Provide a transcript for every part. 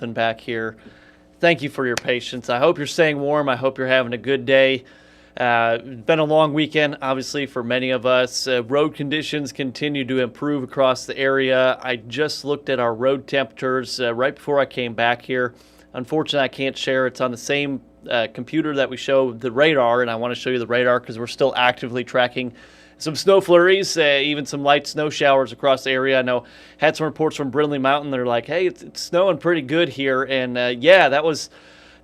And back here. Thank you for your patience. I hope you're staying warm. I hope you're having a good day. It's been a long weekend, obviously, for many of us. Road conditions continue to improve across the area. I just looked at our road temperatures right before I came back here. Unfortunately, I can't share. It's on the same computer that we show the radar, and I want to show you the radar because we're still actively tracking some snow flurries, even some light snow showers across the area. I know had some reports from Brindley Mountain. They're like, hey, it's snowing pretty good here. And yeah, that was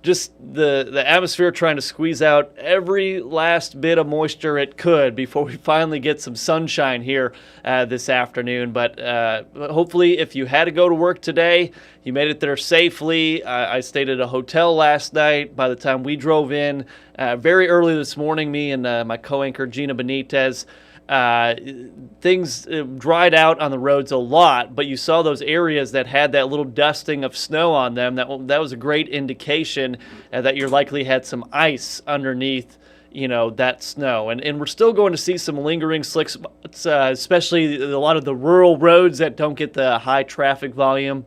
just the atmosphere trying to squeeze out every last bit of moisture it could before we finally get some sunshine here this afternoon. But hopefully, if you had to go to work today, you made it there safely. I stayed at a hotel last night. By the time we drove in very early this morning, me and my co-anchor Gina Benitez, things dried out on the roads a lot, but you saw those areas that had that little dusting of snow on them. That was a great indication that you likely had some ice underneath, that snow. And we're still going to see some lingering slick spots, especially a lot of the rural roads that don't get the high traffic volume.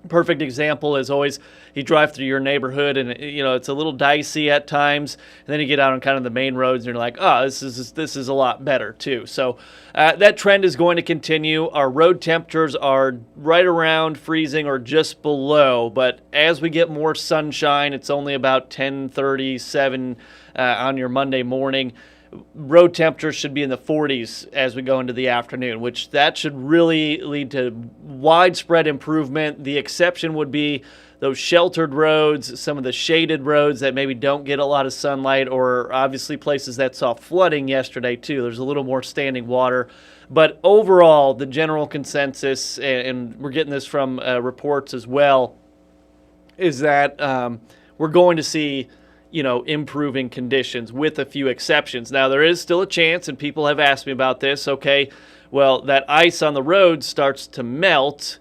Perfect example is always you drive through your neighborhood and it's a little dicey at times, and then you get out on kind of the main roads and you're like, oh, this is a lot better too. So that trend is going to continue. Our road temperatures are right around freezing or just below, but as we get more sunshine, it's only about 10:37 on your Monday morning. Road temperatures should be in the 40s as we go into the afternoon, which that should really lead to widespread improvement. The exception would be those sheltered roads, some of the shaded roads that maybe don't get a lot of sunlight, or obviously places that saw flooding yesterday too. There's a little more standing water. But overall, the general consensus, and we're getting this from reports as well, is that we're going to see improving conditions with a few exceptions. Now, there is still a chance, and people have asked me about this, okay, well, that ice on the road starts to melt,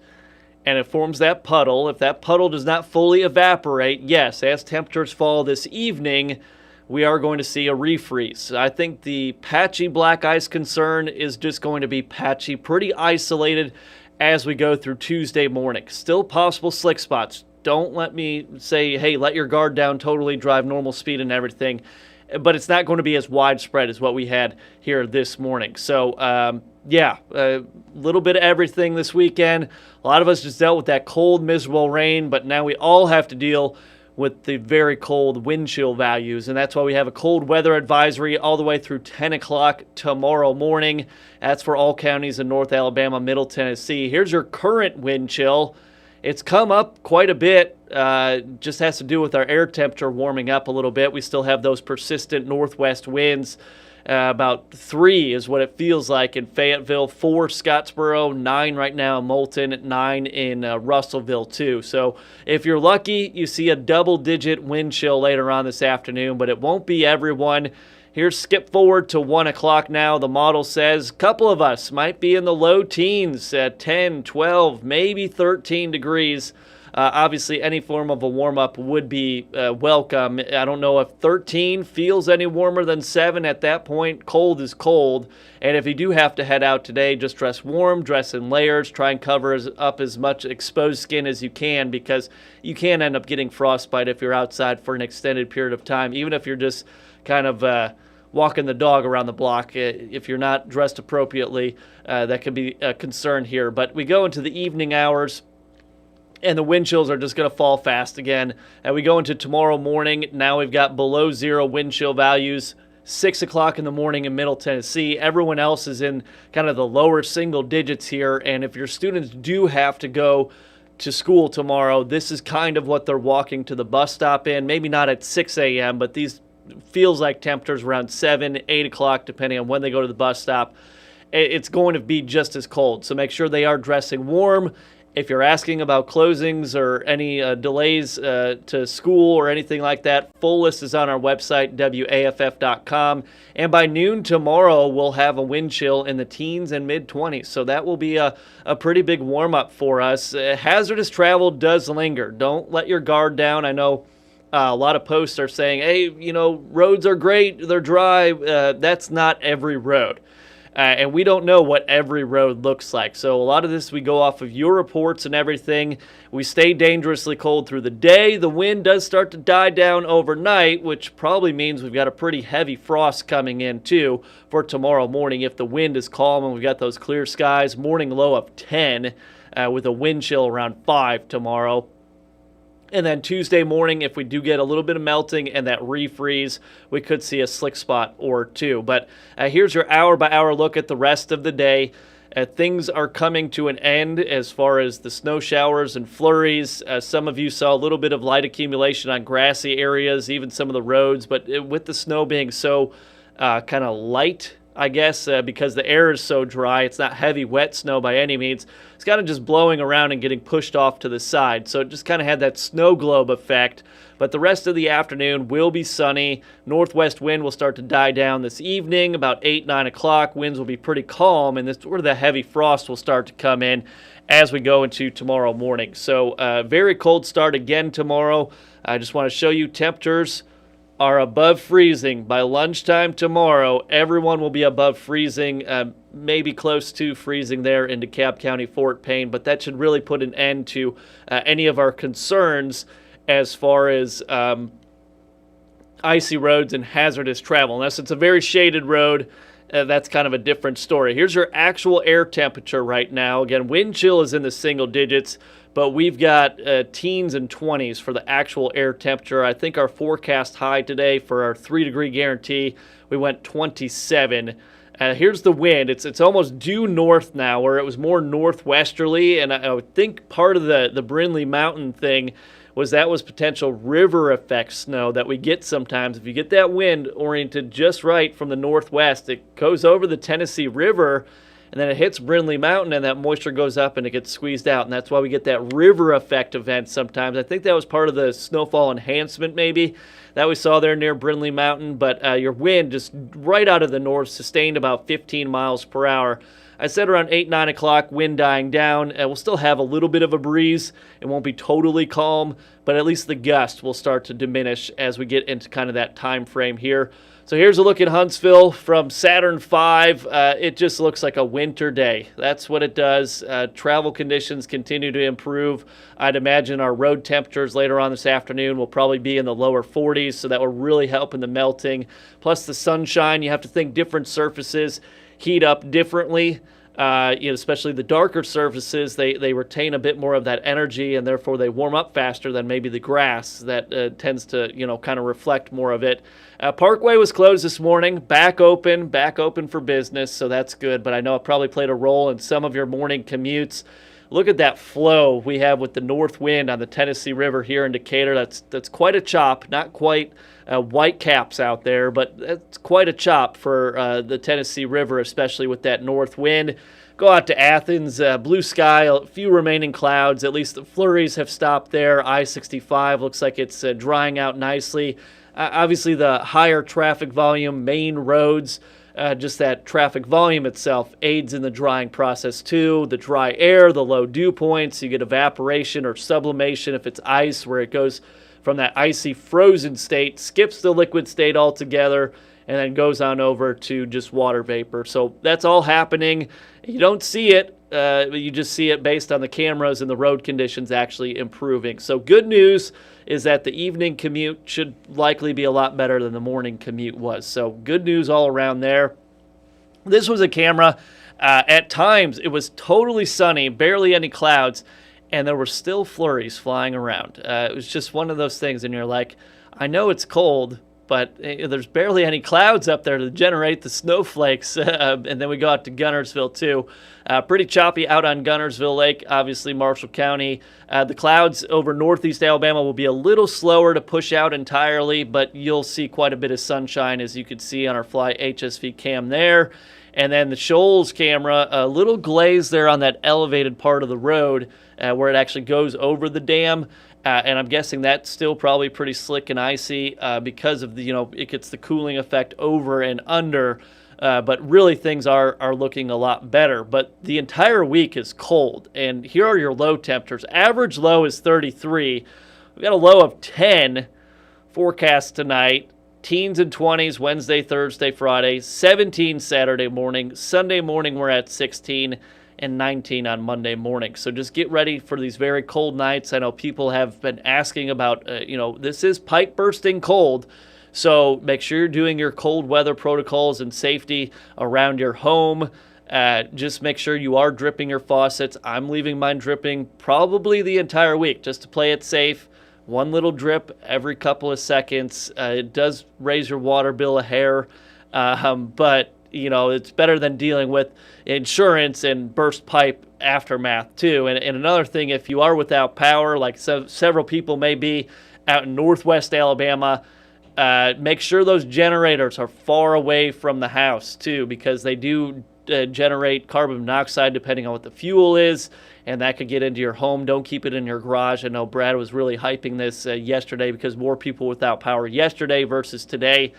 and it forms that puddle. If that puddle does not fully evaporate, yes, as temperatures fall this evening, we are going to see a refreeze. I think the patchy black ice concern is just going to be patchy, pretty isolated as we go through Tuesday morning. Still possible slick spots. Don't let me say, hey, let your guard down, totally drive normal speed and everything. But it's not going to be as widespread as what we had here this morning. So, a little bit of everything this weekend. A lot of us just dealt with that cold, miserable rain, but now we all have to deal with the very cold wind chill values. And that's why we have a cold weather advisory all the way through 10 o'clock tomorrow morning. That's for all counties in North Alabama, Middle Tennessee. Here's your current wind chill. It's come up quite a bit, just has to do with our air temperature warming up a little bit. We still have those persistent northwest winds. About 3 is what it feels like in Fayetteville, 4 Scottsboro, 9 right now in Moulton, 9 in Russellville too. So if you're lucky, you see a double-digit wind chill later on this afternoon, but it won't be everyone. Here's skip forward to 1 o'clock now. The model says a couple of us might be in the low teens at 10, 12, maybe 13 degrees. Obviously, any form of a warm-up would be welcome. I don't know if 13 feels any warmer than 7 at that point. Cold is cold. And if you do have to head out today, just dress warm, dress in layers, try and cover up as much exposed skin as you can, because you can end up getting frostbite if you're outside for an extended period of time, even if you're just kind of walking the dog around the block. If you're not dressed appropriately, that could be a concern here. But we go into the evening hours, and the wind chills are just going to fall fast again. And we go into tomorrow morning. Now we've got below 0 wind chill values, 6 o'clock in the morning in Middle Tennessee. Everyone else is in kind of the lower single digits here. And if your students do have to go to school tomorrow, this is kind of what they're walking to the bus stop in. Maybe not at 6 a.m., but these feels like temperatures around 7, 8 o'clock, depending on when they go to the bus stop. It's going to be just as cold. So make sure they are dressing warm. If you're asking about closings or any delays to school or anything like that, full list is on our website, WAFF.com. And by noon tomorrow, we'll have a wind chill in the teens and mid-20s. So that will be a pretty big warm-up for us. Hazardous travel does linger. Don't let your guard down. I know a lot of posts are saying, hey, roads are great, they're dry. That's not every road. And we don't know what every road looks like. So a lot of this we go off of your reports and everything. We stay dangerously cold through the day. The wind does start to die down overnight, which probably means we've got a pretty heavy frost coming in too for tomorrow morning if the wind is calm and we've got those clear skies. Morning low of 10 with a wind chill around 5 tomorrow. And then Tuesday morning, if we do get a little bit of melting and that refreeze, we could see a slick spot or two. But here's your hour-by-hour look at the rest of the day. Things are coming to an end as far as the snow showers and flurries. Some of you saw a little bit of light accumulation on grassy areas, even some of the roads. But with the snow being so kind of light, I guess, because the air is so dry, it's not heavy, wet snow by any means. It's kind of just blowing around and getting pushed off to the side. So it just kind of had that snow globe effect. But the rest of the afternoon will be sunny. Northwest wind will start to die down this evening, about 8, 9 o'clock. Winds will be pretty calm, and this where the heavy frost will start to come in as we go into tomorrow morning. So very cold start again tomorrow. I just want to show you temperatures are above freezing. By lunchtime tomorrow, everyone will be above freezing, maybe close to freezing there in DeKalb County, Fort Payne, but that should really put an end to any of our concerns as far as icy roads and hazardous travel. Unless it's a very shaded road, that's kind of a different story. Here's your actual air temperature right now. Again, wind chill is in the single digits, but we've got teens and 20s for the actual air temperature. I think our forecast high today for our 3-degree guarantee, we went 27. Here's the wind. It's almost due north now, where it was more northwesterly, and I would think part of the Brindley Mountain thing was potential river effect snow that we get sometimes. If you get that wind oriented just right from the northwest, it goes over the Tennessee River, and then it hits Brindley Mountain, and that moisture goes up and it gets squeezed out, and that's why we get that river effect event sometimes. I think that was part of the snowfall enhancement maybe that we saw there near Brindley Mountain, but your wind just right out of the north, sustained about 15 miles per hour. I said around 8, 9 o'clock, wind dying down. We'll still have a little bit of a breeze. It won't be totally calm, but at least the gust will start to diminish as we get into kind of that time frame here. So here's a look at Huntsville from Saturn V. It just looks like a winter day. That's what it does. Travel conditions continue to improve. I'd imagine our road temperatures later on this afternoon will probably be in the lower 40s, so that will really help in the melting. Plus the sunshine, you have to think different surfaces heat up differently. Especially the darker surfaces, they retain a bit more of that energy, and therefore they warm up faster than maybe the grass that tends to, kind of reflect more of it. Parkway was closed this morning, back open for business, so that's good, but I know it probably played a role in some of your morning commutes. Look at that flow we have with the north wind on the Tennessee River here in Decatur. That's quite a chop, not quite white caps out there, but that's quite a chop for the Tennessee River, especially with that north wind. Go out to Athens, blue sky, a few remaining clouds. At least the flurries have stopped there. I-65 looks like it's drying out nicely. Obviously, the higher traffic volume, main roads, just that traffic volume itself aids in the drying process too. The dry air, the low dew points, you get evaporation or sublimation if it's ice, where it goes from that icy frozen state, skips the liquid state altogether, and then goes on over to just water vapor. So that's all happening. You don't see it, you just see it based on the cameras and the road conditions actually improving. So good news is that the evening commute should likely be a lot better than the morning commute was. So good news all around there. This was a camera. At times, it was totally sunny, barely any clouds, and there were still flurries flying around. It was just one of those things, and you're like, I know it's cold, but there's barely any clouds up there to generate the snowflakes. And then we go out to Gunnersville, too. Pretty choppy out on Gunnersville Lake, obviously Marshall County. The clouds over northeast Alabama will be a little slower to push out entirely, but you'll see quite a bit of sunshine, as you can see on our Fly HSV cam there. And then the Shoals camera, a little glaze there on that elevated part of the road where it actually goes over the dam. And I'm guessing that's still probably pretty slick and icy because of the, it gets the cooling effect over and under. But really things are looking a lot better. But the entire week is cold. And here are your low temperatures. Average low is 33. We've got a low of 10 forecast tonight. Teens and 20s Wednesday, Thursday, Friday, 17 Saturday morning. Sunday morning we're at 16 and 19 on Monday morning. So just get ready for these very cold nights. I know people have been asking about, this is pipe bursting cold. So make sure you're doing your cold weather protocols and safety around your home. Just make sure you are dripping your faucets. I'm leaving mine dripping probably the entire week just to play it safe. One little drip every couple of seconds. It does raise your water bill a hair, but it's better than dealing with insurance and burst pipe aftermath too. And another thing, if you are without power, like several people may be out in northwest Alabama, make sure those generators are far away from the house too, because they do generate carbon monoxide depending on what the fuel is, and that could get into your home. Don't keep it in your garage. I know Brad was really hyping this yesterday because more people without power yesterday versus today.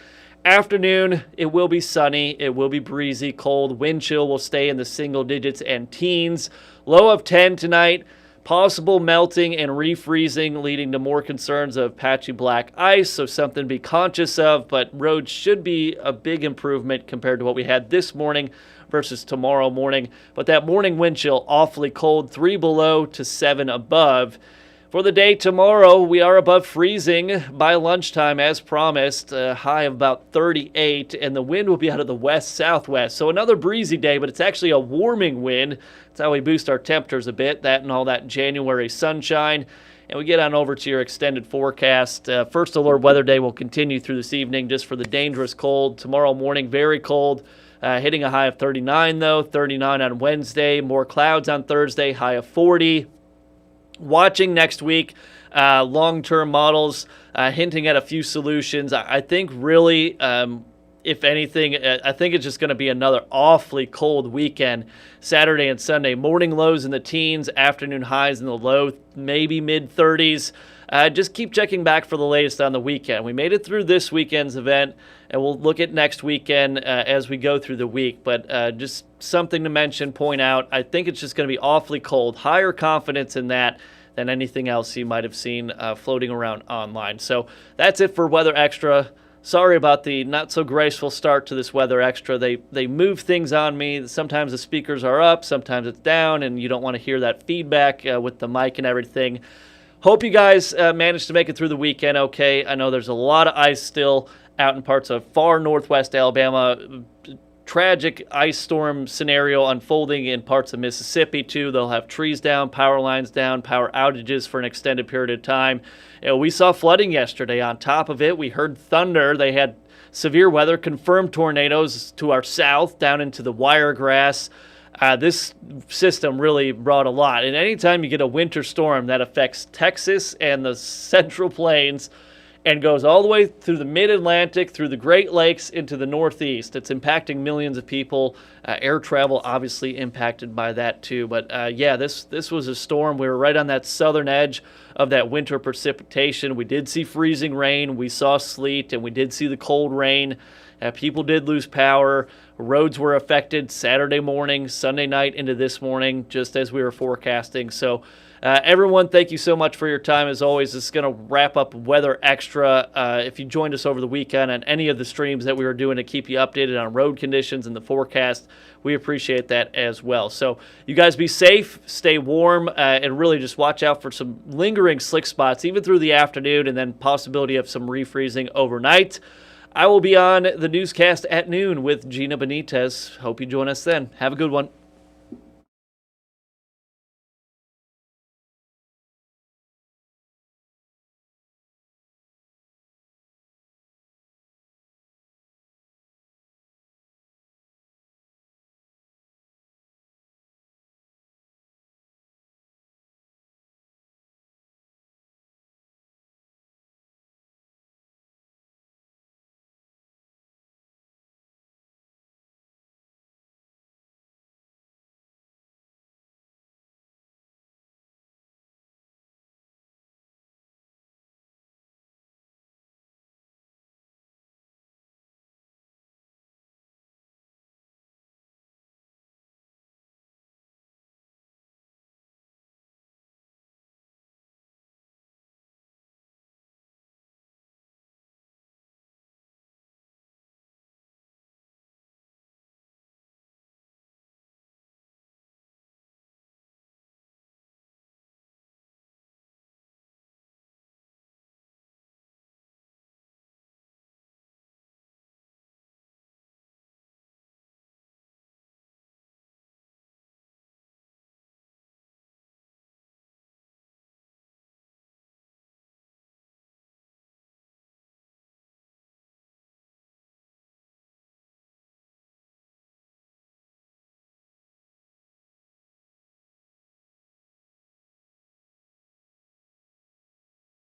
Afternoon, it will be sunny, it will be breezy, cold, wind chill will stay in the single digits and teens. Low of 10 tonight. Possible melting and refreezing, leading to more concerns of patchy black ice, so something to be conscious of, but roads should be a big improvement compared to what we had this morning versus tomorrow morning. But that morning wind chill, awfully cold, 3 below to 7 above. For the day tomorrow, we are above freezing by lunchtime as promised, a high of about 38, and the wind will be out of the west-southwest. So another breezy day, but it's actually a warming wind. That's how we boost our temperatures a bit, that and all that January sunshine. And we get on over to your extended forecast. First alert weather day will continue through this evening just for the dangerous cold. Tomorrow morning, very cold. Hitting a high of 39, though, 39 on Wednesday. More clouds on Thursday, high of 40. Watching next week, long-term models hinting at a few solutions. I think really, if anything, I think it's just going to be another awfully cold weekend. Saturday and Sunday, morning lows in the teens, afternoon highs in the low, maybe mid-30s. Just keep checking back for the latest on the weekend. We made it through this weekend's event, and we'll look at next weekend as we go through the week. But just something to mention, point out, I think it's just going to be awfully cold. Higher confidence in that than anything else you might have seen floating around online. So that's it for Weather Extra. Sorry about the not-so-graceful start to this Weather Extra. They move things on me. Sometimes the speakers are up, sometimes it's down, and you don't want to hear that feedback with the mic and everything. Hope you guys managed to make it through the weekend okay. I know there's a lot of ice still out in parts of far northwest Alabama. Tragic ice storm scenario unfolding in parts of Mississippi, too. They'll have trees down, power lines down, power outages for an extended period of time. We saw flooding yesterday. On top of it, we heard thunder. They had severe weather, confirmed tornadoes to our south, down into the Wiregrass. This system really brought a lot. And anytime you get a winter storm that affects Texas and the Central Plains and goes all the way through the mid-Atlantic, through the Great Lakes, into the Northeast, it's impacting millions of people. Air travel obviously impacted by that too. But this was a storm. We were right on that southern edge of that winter precipitation. We did see freezing rain, we saw sleet, and we did see the cold rain. People did lose power. Roads were affected Saturday morning, Sunday night into this morning, just as we were forecasting. So everyone, thank you so much for your time. As always, this is going to wrap up Weather Extra. If you joined us over the weekend on any of the streams that we were doing to keep you updated on road conditions and the forecast, we appreciate that as well. So you guys be safe, stay warm, and really just watch out for some lingering slick spots, even through the afternoon, and then possibility of some refreezing overnight. I will be on the newscast at noon with Gina Benitez. Hope you join us then. Have a good one.